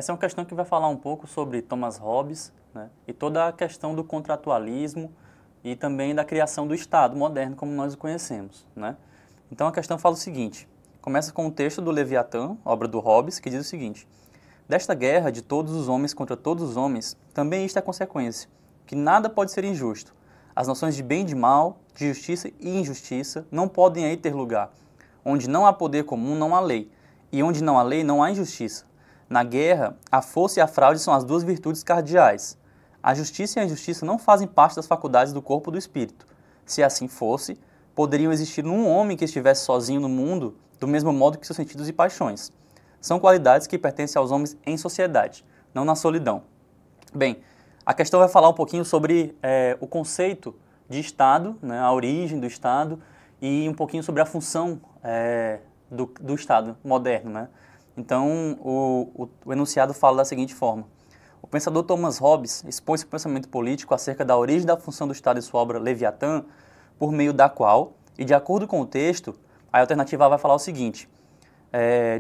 Essa é uma questão que vai falar um pouco sobre Thomas Hobbes, né, e toda a questão do contratualismo e também da criação do Estado moderno como nós o conhecemos, né? Então a questão fala o seguinte, começa com o texto do Leviatã, obra do Hobbes, que diz o seguinte: desta guerra de todos os homens contra todos os homens, também isto é a consequência, que nada pode ser injusto. As noções de bem e de mal, de justiça e injustiça não podem aí ter lugar. Onde não há poder comum, não há lei, e onde não há lei, não há injustiça. Na guerra, a força e a fraude são as duas virtudes cardeais. A justiça e a injustiça não fazem parte das faculdades do corpo do espírito. Se assim fosse, poderiam existir um homem que estivesse sozinho no mundo, do mesmo modo que seus sentidos e paixões. São qualidades que pertencem aos homens em sociedade, não na solidão. Bem, a questão vai falar um pouquinho sobre o conceito de Estado, né, a origem do Estado, e um pouquinho sobre a função do Estado moderno, né? Então, o enunciado fala da seguinte forma: o pensador Thomas Hobbes expõe seu pensamento político acerca da origem da função do Estado em sua obra Leviatã, por meio da qual, e de acordo com o texto, a alternativa A vai falar o seguinte: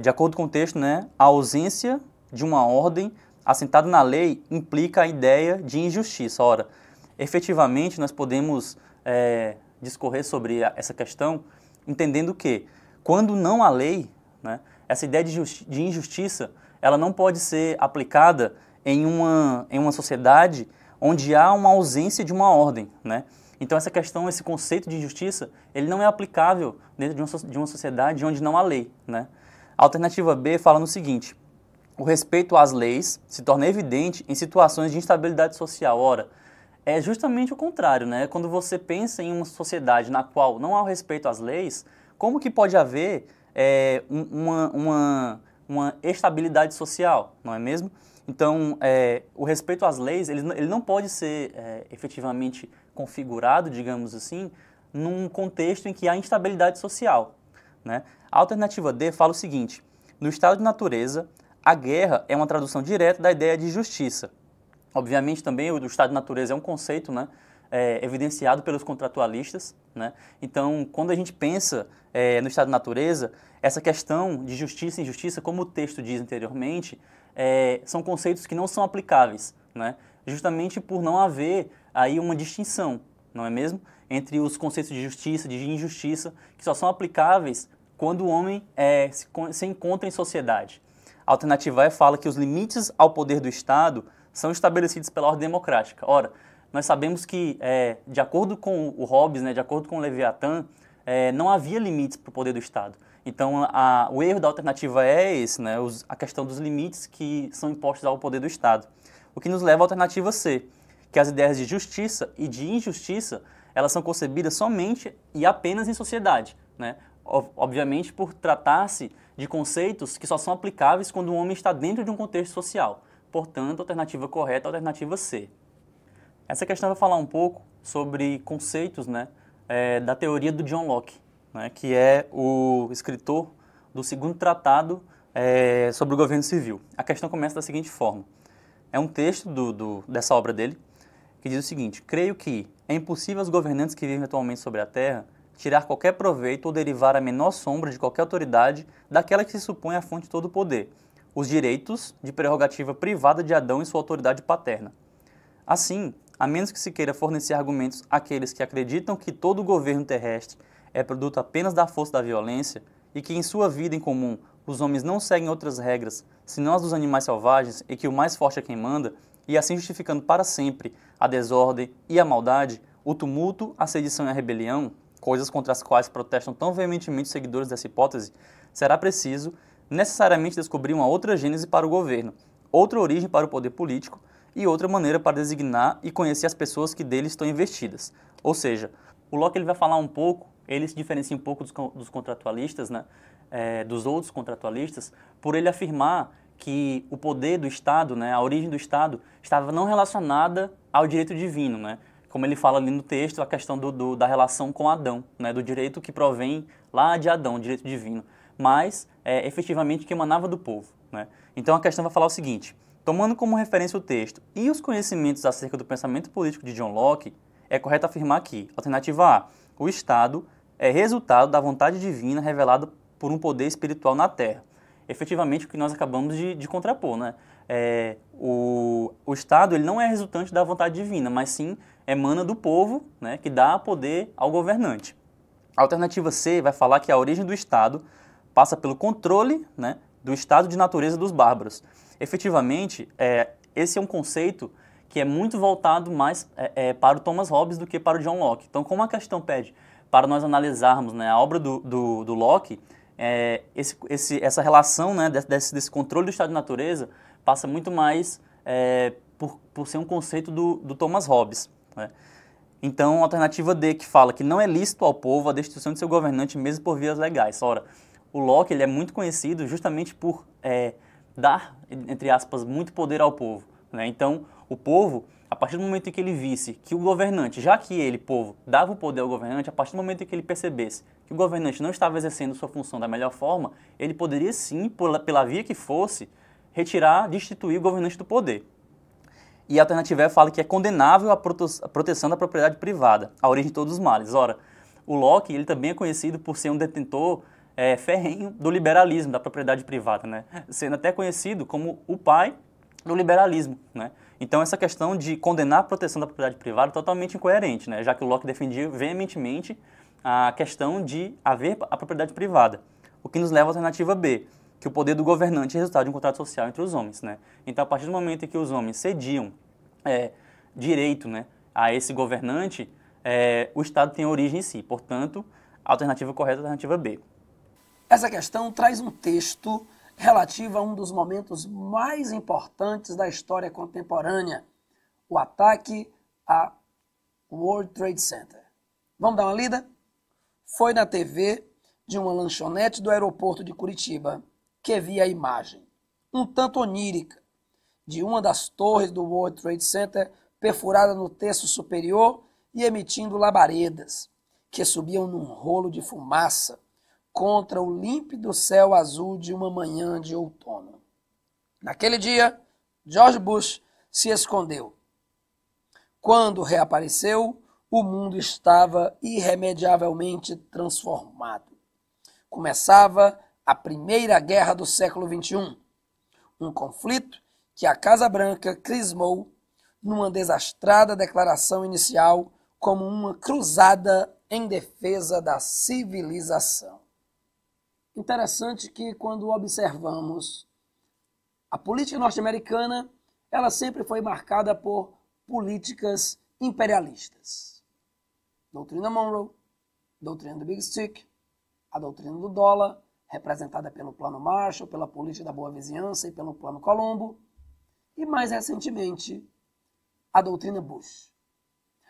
de acordo com o texto, né, a ausência de uma ordem assentada na lei implica a ideia de injustiça. Ora, efetivamente, nós podemos discorrer sobre essa questão entendendo que, quando não há lei, né, essa ideia de injustiça, ela não pode ser aplicada em uma sociedade onde há uma ausência de uma ordem, né? Então essa questão, esse conceito de injustiça, ele não é aplicável dentro de uma sociedade onde não há lei, né? A alternativa B fala no seguinte: o respeito às leis se torna evidente em situações de instabilidade social. Ora, é justamente o contrário, né? Quando você pensa em uma sociedade na qual não há o respeito às leis, como que pode haver uma estabilidade social, não é mesmo? Então, o respeito às leis, ele não pode ser efetivamente configurado, digamos assim, num contexto em que há instabilidade social, né? A alternativa D fala o seguinte: no estado de natureza, a guerra é uma tradução direta da ideia de justiça. Obviamente também o estado de natureza é um conceito, né, evidenciado pelos contratualistas, né? Então, quando a gente pensa no estado de natureza, essa questão de justiça e injustiça, como o texto diz anteriormente, são conceitos que não são aplicáveis, né? Justamente por não haver aí uma distinção, não é mesmo? Entre os conceitos de justiça e de injustiça, que só são aplicáveis quando o homem se encontra em sociedade. A alternativa E fala que os limites ao poder do Estado são estabelecidos pela ordem democrática. Ora, nós sabemos que, de acordo com o Hobbes, né, de acordo com o Leviatã, não havia limites para o poder do Estado. Então, o erro da alternativa é esse, né, a questão dos limites que são impostos ao poder do Estado. O que nos leva à alternativa C, que as ideias de justiça e de injustiça, elas são concebidas somente e apenas em sociedade, né? Obviamente por tratar-se de conceitos que só são aplicáveis quando o homem está dentro de um contexto social. Portanto, a alternativa correta é a alternativa C. Essa questão vai falar um pouco sobre conceitos, né, da teoria do John Locke, né, que é o escritor do segundo tratado sobre o governo civil. A questão começa da seguinte forma: é um texto dessa obra dele que diz o seguinte: creio que é impossível aos governantes que vivem atualmente sobre a Terra tirar qualquer proveito ou derivar a menor sombra de qualquer autoridade daquela que se supõe a fonte de todo o poder, os direitos de prerrogativa privada de Adão e sua autoridade paterna. Assim, a menos que se queira fornecer argumentos àqueles que acreditam que todo o governo terrestre é produto apenas da força da violência e que em sua vida em comum os homens não seguem outras regras senão as dos animais selvagens e que o mais forte é quem manda, e assim justificando para sempre a desordem e a maldade, o tumulto, a sedição e a rebelião, coisas contra as quais protestam tão veementemente os seguidores dessa hipótese, será preciso necessariamente descobrir uma outra gênese para o governo, outra origem para o poder político e outra maneira para designar e conhecer as pessoas que dele estão investidas. Ou seja, o Locke ele vai falar um pouco, ele se diferencia um pouco dos contratualistas, né, dos outros contratualistas, por ele afirmar que o poder do Estado, né, a origem do Estado, estava não relacionada ao direito divino, né? Como ele fala ali no texto, a questão da relação com Adão, né, do direito que provém lá de Adão, o direito divino, mas efetivamente que emanava do povo, né? Então a questão vai falar o seguinte: tomando como referência o texto e os conhecimentos acerca do pensamento político de John Locke, é correto afirmar que, alternativa A, o Estado é resultado da vontade divina revelada por um poder espiritual na Terra. Efetivamente o que nós acabamos de contrapor, né? o Estado ele não é resultante da vontade divina, mas sim emana do povo, né, que dá poder ao governante. A alternativa C vai falar que a origem do Estado passa pelo controle, né, do estado de natureza dos bárbaros. Efetivamente, esse é um conceito que é muito voltado mais para o Thomas Hobbes do que para o John Locke. Então, como a questão pede para nós analisarmos, né, a obra do Locke, essa relação, né, desse controle do estado de natureza passa muito mais por ser um conceito do Thomas Hobbes, né? Então, a alternativa D, que fala que não é lícito ao povo a destituição de seu governante mesmo por vias legais. Ora, o Locke ele é muito conhecido justamente por dar, entre aspas, muito poder ao povo, né? Então, o povo, a partir do momento em que ele visse que o governante, já que ele, povo, dava o poder ao governante, a partir do momento em que ele percebesse que o governante não estava exercendo sua função da melhor forma, ele poderia sim, pela via que fosse, retirar, destituir o governante do poder. E a alternativa E fala que é condenável a proteção da propriedade privada, a origem de todos os males. Ora, o Locke ele também é conhecido por ser um detentor ferrenho do liberalismo, da propriedade privada, né? Sendo até conhecido como o pai do liberalismo, né? Então essa questão de condenar a proteção da propriedade privada é totalmente incoerente, né? Já que o Locke defendia veementemente a questão de haver a propriedade privada, o que nos leva à alternativa B, que o poder do governante é resultado de um contrato social entre os homens, né? Então, a partir do momento em que os homens cediam direito, né, a esse governante, o Estado tem origem em si. Portanto, a alternativa correta é a alternativa B. Essa questão traz um texto relativo a um dos momentos mais importantes da história contemporânea, o ataque ao World Trade Center. Vamos dar uma lida? Foi na TV de uma lanchonete do aeroporto de Curitiba que vi a imagem, um tanto onírica, de uma das torres do World Trade Center perfurada no terço superior e emitindo labaredas, que subiam num rolo de fumaça contra o límpido céu azul de uma manhã de outono. Naquele dia, George Bush se escondeu. Quando reapareceu, o mundo estava irremediavelmente transformado. Começava a Primeira Guerra do século XXI, um conflito que a Casa Branca crismou numa desastrada declaração inicial como uma cruzada em defesa da civilização. Interessante que quando observamos a política norte-americana, ela sempre foi marcada por políticas imperialistas. Doutrina Monroe, doutrina do Big Stick, a doutrina do dólar, representada pelo Plano Marshall, pela política da boa vizinhança e pelo Plano Colombo, e mais recentemente, a doutrina Bush.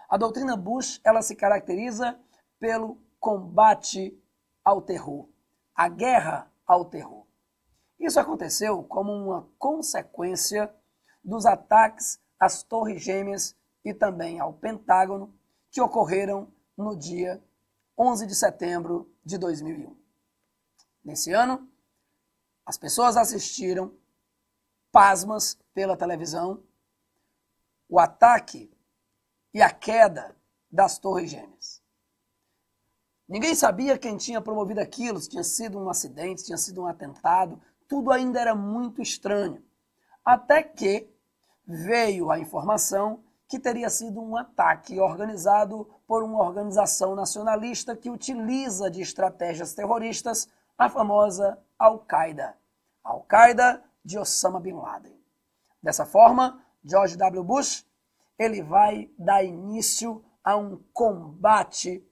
A doutrina Bush, ela se caracteriza pelo combate ao terror, a guerra ao terror. Isso aconteceu como uma consequência dos ataques às Torres Gêmeas e também ao Pentágono, que ocorreram no dia 11 de setembro de 2001. Nesse ano, as pessoas assistiram, pasmas pela televisão, o ataque e a queda das Torres Gêmeas. Ninguém sabia quem tinha promovido aquilo, se tinha sido um acidente, se tinha sido um atentado, tudo ainda era muito estranho. Até que veio a informação que teria sido um ataque organizado por uma organização nacionalista que utiliza de estratégias terroristas a famosa Al-Qaeda. Al-Qaeda de Osama Bin Laden. Dessa forma, George W. Bush ele vai dar início a um combate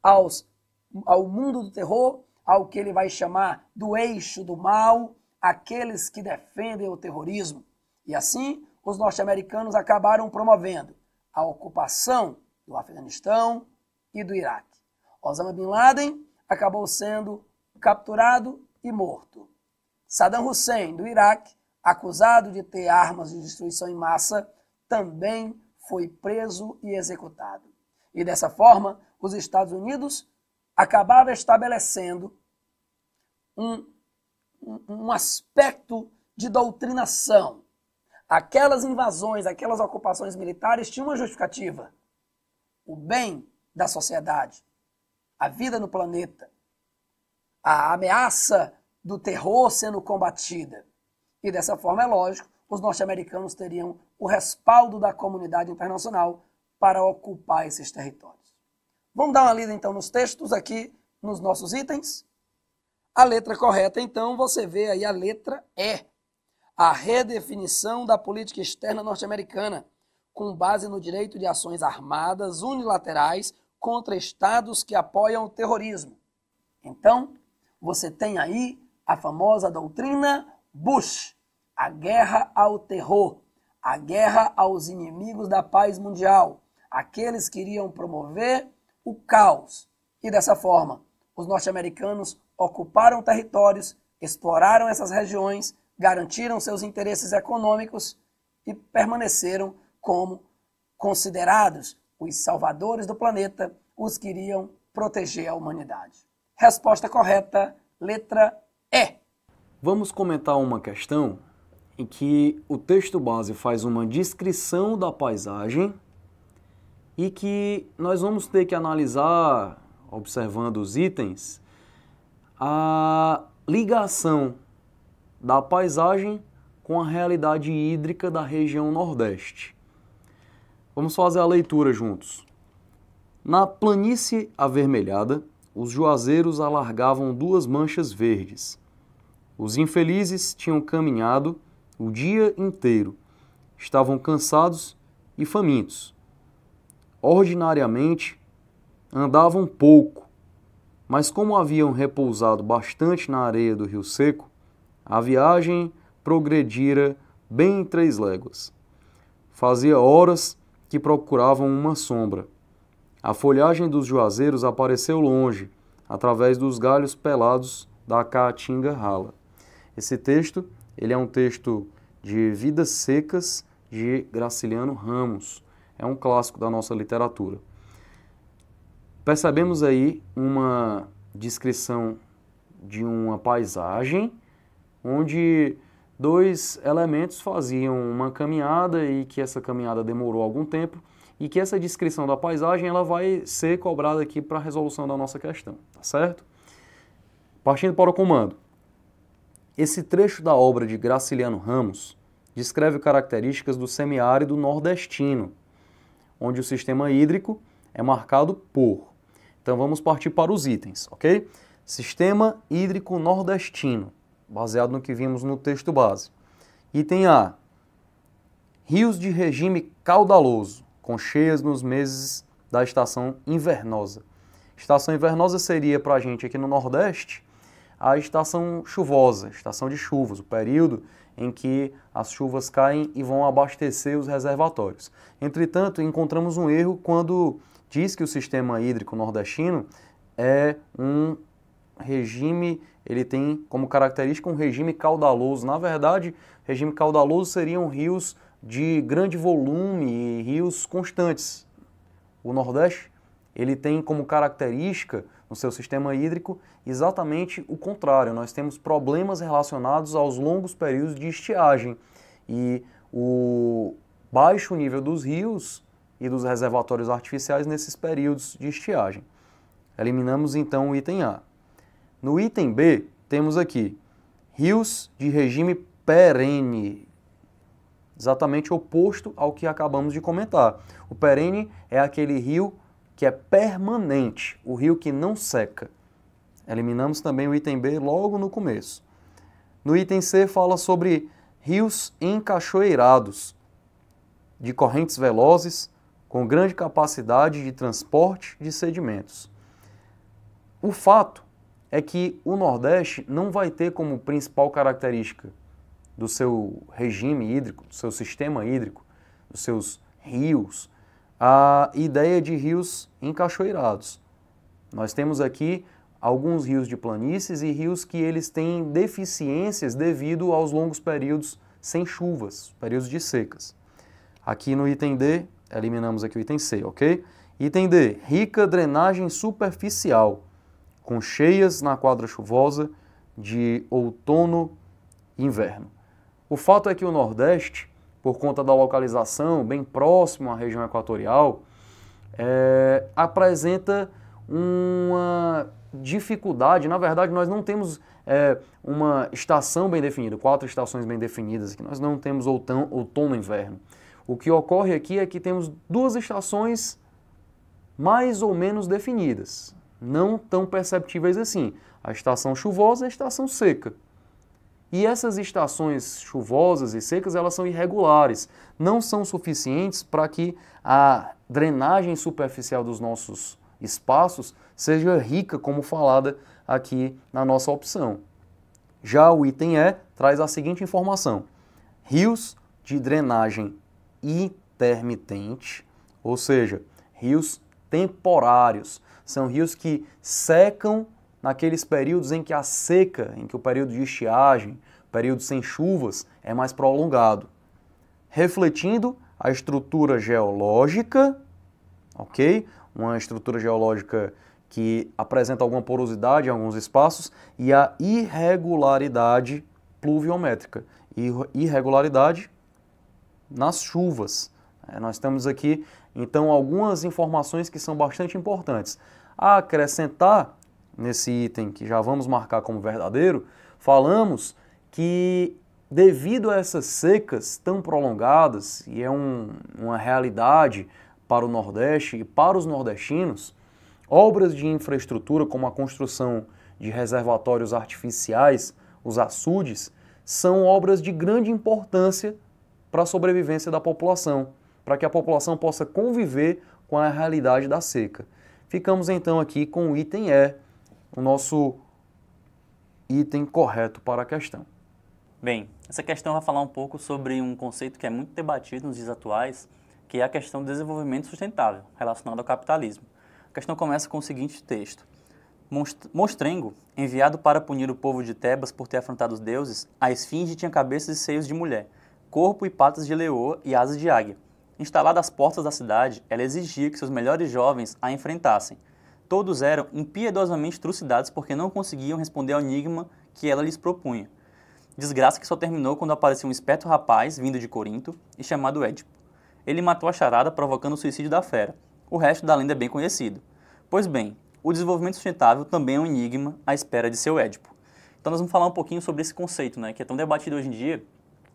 ao mundo do terror, ao que ele vai chamar do eixo do mal, aqueles que defendem o terrorismo. E assim, os norte-americanos acabaram promovendo a ocupação do Afeganistão e do Iraque. Osama Bin Laden acabou sendo capturado e morto. Saddam Hussein, do Iraque, acusado de ter armas de destruição em massa, também foi preso e executado. E dessa forma, os Estados Unidos acabavam estabelecendo um aspecto de doutrinação. Aquelas invasões, aquelas ocupações militares tinham uma justificativa. O bem da sociedade, a vida no planeta, a ameaça do terror sendo combatida. E dessa forma, é lógico, os norte-americanos teriam o respaldo da comunidade internacional para ocupar esses territórios. Vamos dar uma lida então nos textos aqui, nos nossos itens. A letra correta, então, você vê aí a letra E. A redefinição da política externa norte-americana, com base no direito de ações armadas unilaterais contra estados que apoiam o terrorismo. Então, você tem aí a famosa doutrina Bush, a guerra ao terror, a guerra aos inimigos da paz mundial, aqueles que iriam promover o caos. E dessa forma, os norte-americanos ocuparam territórios, exploraram essas regiões, garantiram seus interesses econômicos e permaneceram como considerados os salvadores do planeta, os que iriam proteger a humanidade. Resposta correta, letra E. Vamos comentar uma questão em que o texto base faz uma descrição da paisagem e que nós vamos ter que analisar, observando os itens, a ligação da paisagem com a realidade hídrica da região Nordeste. Vamos fazer a leitura juntos. Na planície avermelhada, os juazeiros alargavam 2 manchas verdes. Os infelizes tinham caminhado o dia inteiro, estavam cansados e famintos. Ordinariamente, andavam pouco, mas como haviam repousado bastante na areia do rio seco, a viagem progredira bem em 3 léguas. Fazia horas que procuravam uma sombra. A folhagem dos juazeiros apareceu longe, através dos galhos pelados da caatinga rala. Esse texto, ele é um texto de Vidas Secas, de Graciliano Ramos. É um clássico da nossa literatura. Percebemos aí uma descrição de uma paisagem, onde 2 elementos faziam uma caminhada e que essa caminhada demorou algum tempo e que essa descrição da paisagem ela vai ser cobrada aqui para a resolução da nossa questão, tá certo? Partindo para o comando. Esse trecho da obra de Graciliano Ramos descreve características do semiárido nordestino, onde o sistema hídrico é marcado por. Então vamos partir para os itens, ok? Sistema hídrico nordestino, baseado no que vimos no texto base. Item A. Rios de regime caudaloso, com cheias nos meses da estação invernosa. Estação invernosa seria para a gente aqui no Nordeste a estação chuvosa, estação de chuvas, o período em que as chuvas caem e vão abastecer os reservatórios. Entretanto, encontramos um erro quando diz que o sistema hídrico nordestino é um regime, ele tem como característica um regime caudaloso. Na verdade, regime caudaloso seriam rios de grande volume e rios constantes. O Nordeste, ele tem como característica no seu sistema hídrico exatamente o contrário. Nós temos problemas relacionados aos longos períodos de estiagem e o baixo nível dos rios e dos reservatórios artificiais nesses períodos de estiagem. Eliminamos então o item A. No item B, temos aqui rios de regime perene, exatamente oposto ao que acabamos de comentar. O perene é aquele rio que é permanente, o rio que não seca. Eliminamos também o item B logo no começo. No item C fala sobre rios encachoeirados, de correntes velozes, com grande capacidade de transporte de sedimentos. O fato é que o Nordeste não vai ter como principal característica do seu regime hídrico, do seu sistema hídrico, dos seus rios, a ideia de rios encachoeirados. Nós temos aqui alguns rios de planícies e rios que eles têm deficiências devido aos longos períodos sem chuvas, períodos de secas. Aqui no item D, eliminamos aqui o item C, ok? Item D, rica drenagem superficial, com cheias na quadra chuvosa de outono e inverno. O fato é que o Nordeste, por conta da localização bem próximo à região equatorial, apresenta uma dificuldade, na verdade nós não temos uma estação bem definida, 4 estações bem definidas, que nós não temos outono e inverno. O que ocorre aqui é que temos 2 estações mais ou menos definidas, não tão perceptíveis assim, a estação chuvosa e a estação seca. E essas estações chuvosas e secas, elas são irregulares, não são suficientes para que a drenagem superficial dos nossos espaços seja rica, como falada aqui na nossa opção. Já o item E traz a seguinte informação: rios de drenagem intermitente, ou seja, rios temporários, são rios que secam naqueles períodos em que a seca, em que o período de estiagem, período sem chuvas, é mais prolongado, refletindo a estrutura geológica, ok? Uma estrutura geológica que apresenta alguma porosidade em alguns espaços e a irregularidade pluviométrica, irregularidade nas chuvas. Nós temos aqui, então, algumas informações que são bastante importantes. A acrescentar nesse item, que já vamos marcar como verdadeiro, falamos que devido a essas secas tão prolongadas, e é uma realidade para o Nordeste e para os nordestinos, obras de infraestrutura como a construção de reservatórios artificiais, os açudes, são obras de grande importância para a sobrevivência da população, para que a população possa conviver com a realidade da seca. Ficamos então aqui com o item E, o nosso item correto para a questão. Bem, essa questão vai falar um pouco sobre um conceito que é muito debatido nos dias atuais, que é a questão do desenvolvimento sustentável, relacionado ao capitalismo. A questão começa com o seguinte texto: Monstrengo, enviado para punir o povo de Tebas por ter afrontado os deuses, a esfinge tinha cabeças e seios de mulher, corpo e patas de leoa e asas de águia. Instalada às portas da cidade, ela exigia que seus melhores jovens a enfrentassem. Todos eram impiedosamente trucidados porque não conseguiam responder ao enigma que ela lhes propunha. Desgraça que só terminou quando apareceu um esperto rapaz, vindo de Corinto, e chamado Édipo. Ele matou a charada, provocando o suicídio da fera. O resto da lenda é bem conhecido. Pois bem, o desenvolvimento sustentável também é um enigma à espera de seu Édipo. Então nós vamos falar um pouquinho sobre esse conceito, né, que é tão debatido hoje em dia,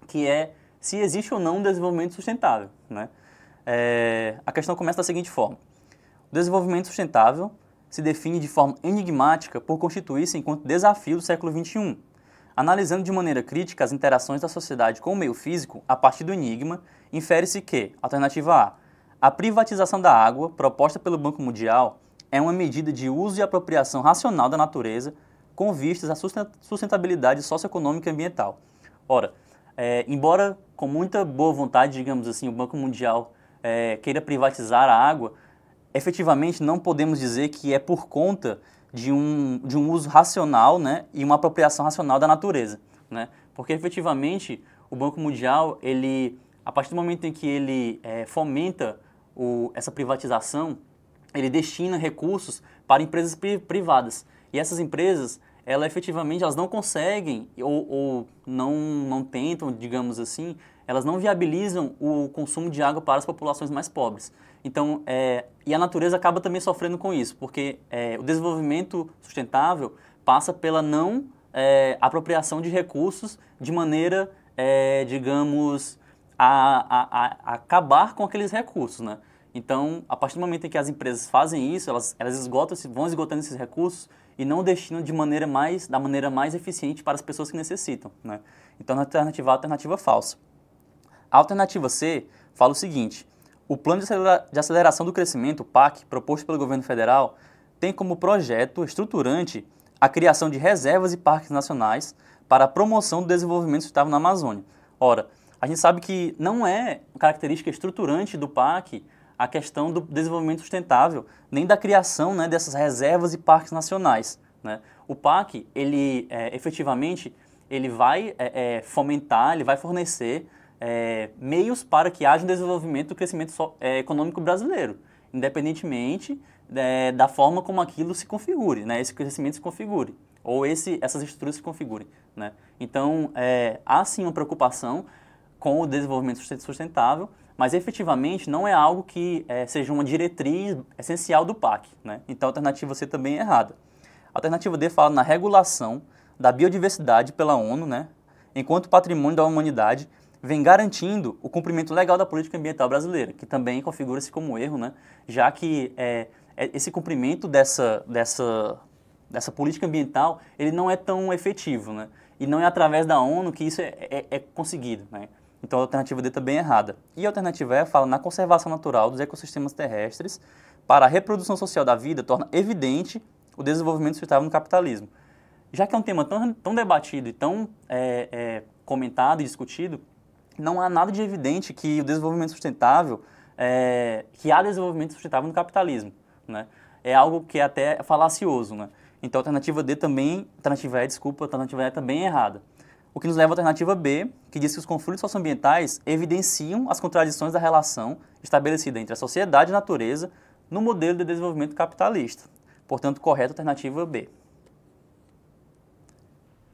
que é se existe ou não um desenvolvimento sustentável, né? A questão começa da seguinte forma: o desenvolvimento sustentável se define de forma enigmática por constituir-se enquanto desafio do século XXI. Analisando de maneira crítica as interações da sociedade com o meio físico, a partir do enigma, infere-se que, alternativa A privatização da água, proposta pelo Banco Mundial, é uma medida de uso e apropriação racional da natureza com vistas à sustentabilidade socioeconômica e ambiental. Ora, embora com muita boa vontade, digamos assim, o Banco Mundial queira privatizar a água, efetivamente não podemos dizer que é por conta de um uso racional, né, e uma apropriação racional da natureza, né? Porque efetivamente o Banco Mundial, a partir do momento em que ele fomenta essa privatização, ele destina recursos para empresas privadas. E essas empresas, efetivamente, elas não conseguem ou não tentam, digamos assim, elas não viabilizam o consumo de água para as populações mais pobres. Então, e a natureza acaba também sofrendo com isso, porque o desenvolvimento sustentável passa pela não apropriação de recursos de maneira, digamos, a acabar com aqueles recursos, né? Então, a partir do momento em que as empresas fazem isso, elas vão esgotando esses recursos e não destinam da maneira mais eficiente para as pessoas que necessitam, né? Então, a alternativa falsa. A alternativa C fala o seguinte: o Plano de Aceleração do Crescimento, o PAC, proposto pelo governo federal, tem como projeto estruturante a criação de reservas e parques nacionais para a promoção do desenvolvimento sustentável na Amazônia. Ora, a gente sabe que não é característica estruturante do PAC a questão do desenvolvimento sustentável, nem da criação, né, dessas reservas e parques nacionais, né? O PAC, efetivamente, ele vai fomentar, ele vai fornecer meios para que haja um desenvolvimento do crescimento econômico brasileiro, independentemente da forma como aquilo se configure, né, esse crescimento se configure, ou essas estruturas se configurem, né? Então, há sim uma preocupação com o desenvolvimento sustentável, mas efetivamente não é algo que seja uma diretriz essencial do PAC, né? Então a alternativa C também é errada. A alternativa D fala na regulação da biodiversidade pela ONU, né, enquanto patrimônio da humanidade, vem garantindo o cumprimento legal da política ambiental brasileira, que também configura-se como erro, né, já que esse cumprimento dessa política ambiental ele não é tão efetivo, né, e não é através da ONU que isso é conseguido, né. Então a alternativa D também é errada. E a alternativa E fala na conservação natural dos ecossistemas terrestres para a reprodução social da vida, torna evidente o desenvolvimento sustentável no capitalismo. Já que é um tema tão debatido e tão comentado e discutido, não há nada de evidente que o desenvolvimento sustentável, que há desenvolvimento sustentável no capitalismo, né? É algo que é até falacioso, né? Então a alternativa D também, a alternativa E também é errada. O que nos leva à alternativa B, que diz que os conflitos socioambientais evidenciam as contradições da relação estabelecida entre a sociedade e a natureza no modelo de desenvolvimento capitalista. Portanto, correta a alternativa B.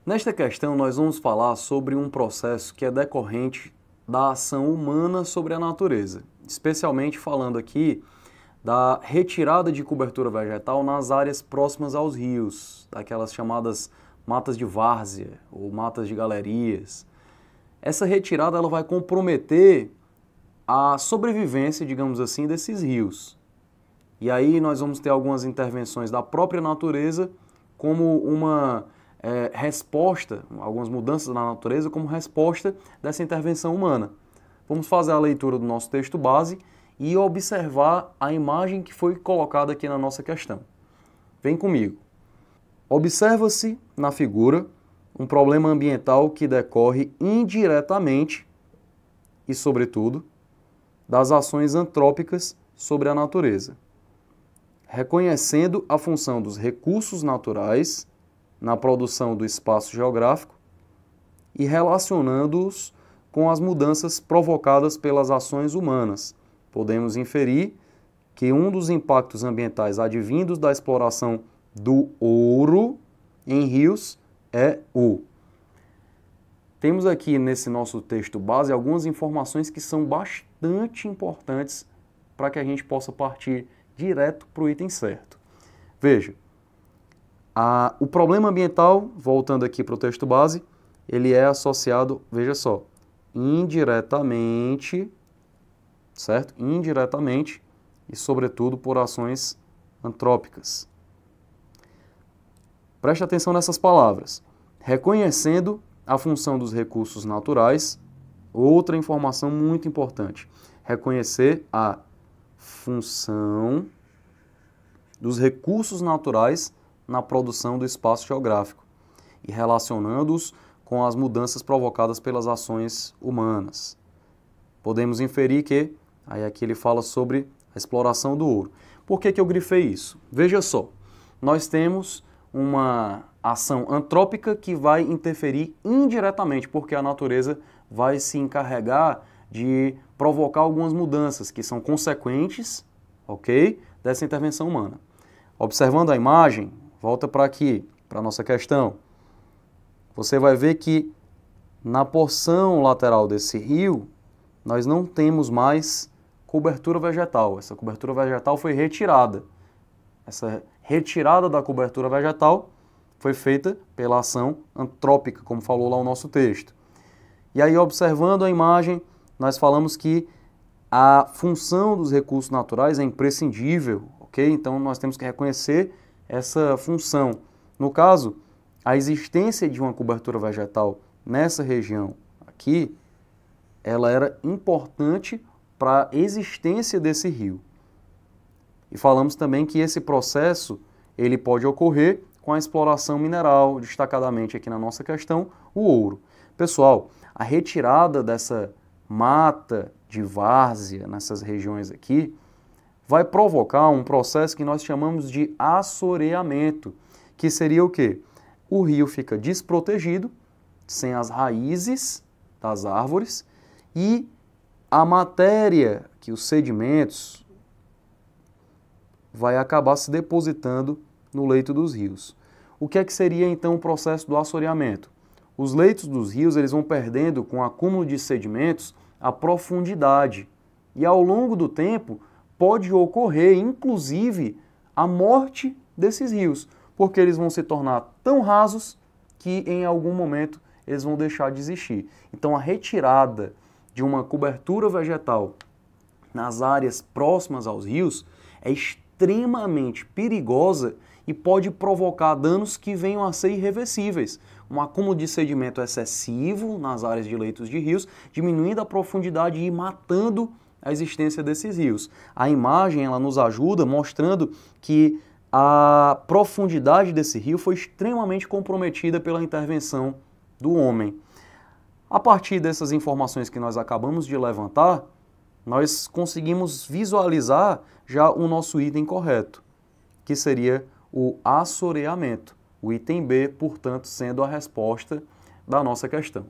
Nesta questão, nós vamos falar sobre um processo que é decorrente da ação humana sobre a natureza, especialmente falando aqui da retirada de cobertura vegetal nas áreas próximas aos rios, daquelas chamadas matas de várzea ou matas de galerias. Essa retirada ela vai comprometer a sobrevivência, digamos assim, desses rios. E aí nós vamos ter algumas intervenções da própria natureza como uma resposta, algumas mudanças na natureza como resposta dessa intervenção humana. Vamos fazer a leitura do nosso texto base e observar a imagem que foi colocada aqui na nossa questão. Vem comigo. Observa-se na figura um problema ambiental que decorre indiretamente e, sobretudo, das ações antrópicas sobre a natureza, reconhecendo a função dos recursos naturais na produção do espaço geográfico e relacionando-os com as mudanças provocadas pelas ações humanas. Podemos inferir que um dos impactos ambientais advindos da exploração do ouro em rios é o. Temos aqui nesse nosso texto base algumas informações que são bastante importantes para que a gente possa partir direto para o item certo. Veja, o problema ambiental, voltando aqui para o texto base, ele é associado, veja só, indiretamente, certo? Indiretamente e, sobretudo, por ações antrópicas. Preste atenção nessas palavras. Reconhecendo a função dos recursos naturais, outra informação muito importante. Reconhecer a função dos recursos naturais na produção do espaço geográfico e relacionando-os com as mudanças provocadas pelas ações humanas. Podemos inferir que, aí aqui ele fala sobre a exploração do ouro. Por que eu grifei isso? Veja só, nós temos uma ação antrópica que vai interferir indiretamente, porque a natureza vai se encarregar de provocar algumas mudanças que são consequentes, ok, dessa intervenção humana. Observando a imagem, volta para aqui, para a nossa questão. Você vai ver que na porção lateral desse rio, nós não temos mais cobertura vegetal. Essa cobertura vegetal foi retirada. Essa retirada da cobertura vegetal foi feita pela ação antrópica, como falou lá o nosso texto. E aí, observando a imagem, nós falamos que a função dos recursos naturais é imprescindível, ok? Então, nós temos que reconhecer essa função. No caso, a existência de uma cobertura vegetal nessa região aqui, ela era importante para a existência desse rio. E falamos também que esse processo ele pode ocorrer com a exploração mineral, destacadamente aqui na nossa questão, o ouro. Pessoal, a retirada dessa mata de várzea nessas regiões aqui vai provocar um processo que nós chamamos de assoreamento, que seria o quê? O rio fica desprotegido, sem as raízes das árvores, e a matéria, que os sedimentos, vai acabar se depositando no leito dos rios. O que é que seria então o processo do assoreamento? Os leitos dos rios eles vão perdendo, com o acúmulo de sedimentos, a profundidade. E ao longo do tempo pode ocorrer, inclusive, a morte desses rios. porque eles vão se tornar tão rasos que em algum momento eles vão deixar de existir. Então a retirada de uma cobertura vegetal nas áreas próximas aos rios é extremamente perigosa e pode provocar danos que venham a ser irreversíveis. Um acúmulo de sedimento excessivo nas áreas de leitos de rios, diminuindo a profundidade e matando a existência desses rios. A imagem ela nos ajuda mostrando que a profundidade desse rio foi extremamente comprometida pela intervenção do homem. A partir dessas informações que nós acabamos de levantar, nós conseguimos visualizar já o nosso item correto, que seria o assoreamento. O item B, portanto, sendo a resposta da nossa questão.